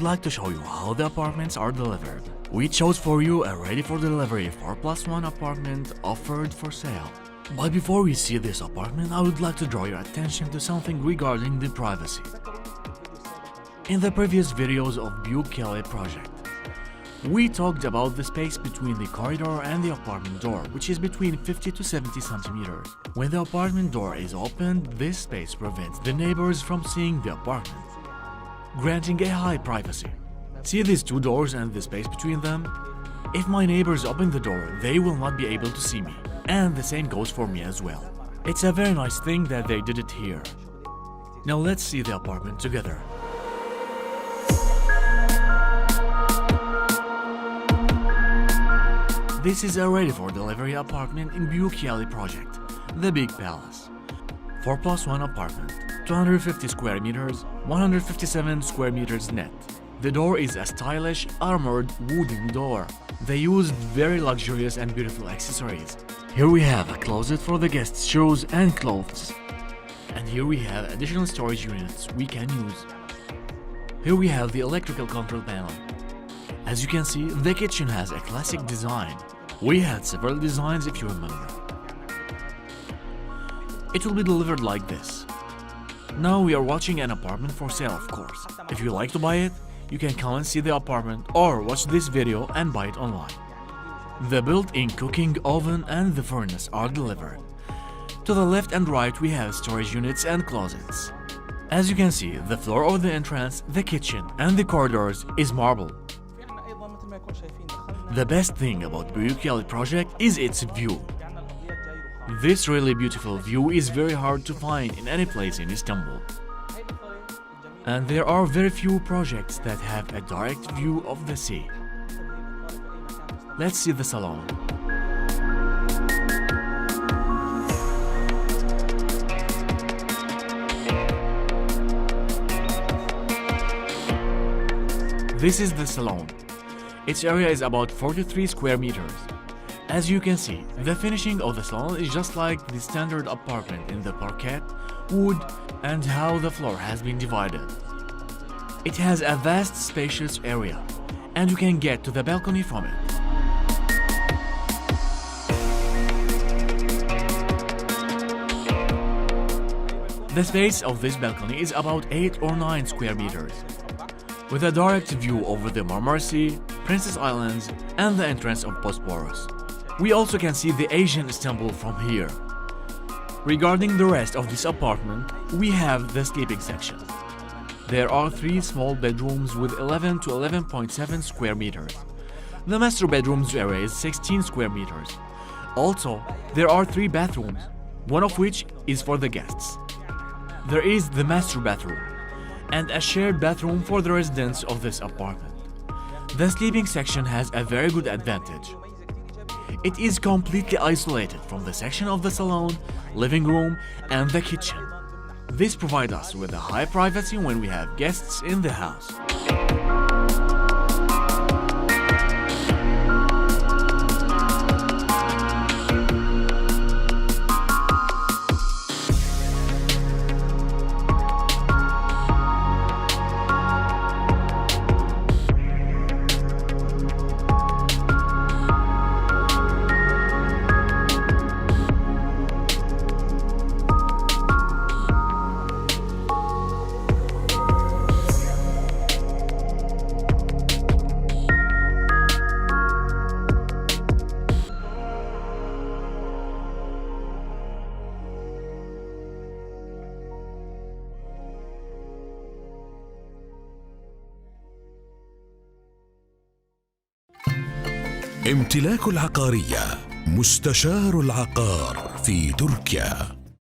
would like to show you how the apartments are delivered. We chose for you a ready for delivery 4+1 apartment offered for sale. But before we see this apartment, I would like to draw your attention to something regarding the privacy. In the previous videos of Büyük Kelly project, we talked about the space between the corridor and the apartment door, which is between 50 to 70 centimeters. When the apartment door is opened, this space prevents the neighbors from seeing the apartment, granting a high privacy. See these two doors and the space between them? If my neighbors open the door, they will not be able to see me. And the same goes for me as well. It's a very nice thing that they did it here. Now let's see the apartment together. This is a ready for delivery apartment in Büyük Kelly project, the Big Palace. 4+1 apartment, 250 square meters, 157 square meters net. The door is a stylish, armored wooden door. They used very luxurious and beautiful accessories. Here we have a closet for the guests' shoes and clothes. And here we have additional storage units we can use. Here we have the electrical control panel. As you can see, the kitchen has a classic design. We had several designs if you remember. It will be delivered like this. Now we are watching an apartment for sale, of course. If you like to buy it, you can come and see the apartment or watch this video and buy it online. The built-in cooking oven and the furnace are delivered. To the left and right we have storage units and closets. As you can see, the floor of the entrance, the kitchen and the corridors is marble. The best thing about Büyük Kelly project is its view. This really beautiful view is very hard to find in any place in Istanbul. And there are very few projects that have a direct view of the sea. Let's see the salon. This is the salon. Its area is about 43 square meters. As you can see, the finishing of the salon is just like the standard apartment in the parquet, wood, and how the floor has been divided. It has a vast spacious area, and you can get to the balcony from it. The space of this balcony is about 8 or 9 square meters, with a direct view over the Marmara Sea, Princess Islands, and the entrance of Bosporus. We also can see the Asian Istanbul from here. Regarding the rest of this apartment, we have the sleeping section. There are 3 small bedrooms with 11 to 11.7 square meters. The master bedroom's area is 16 square meters. Also, there are 3 bathrooms, one of which is for the guests. There is the master bathroom and a shared bathroom for the residents of this apartment. The sleeping section has a very good advantage. It is completely isolated from the section of the salon, living room, and the kitchen. This provides us with a high privacy when we have guests in the house. امتلاك العقارية، مستشار العقار في تركيا.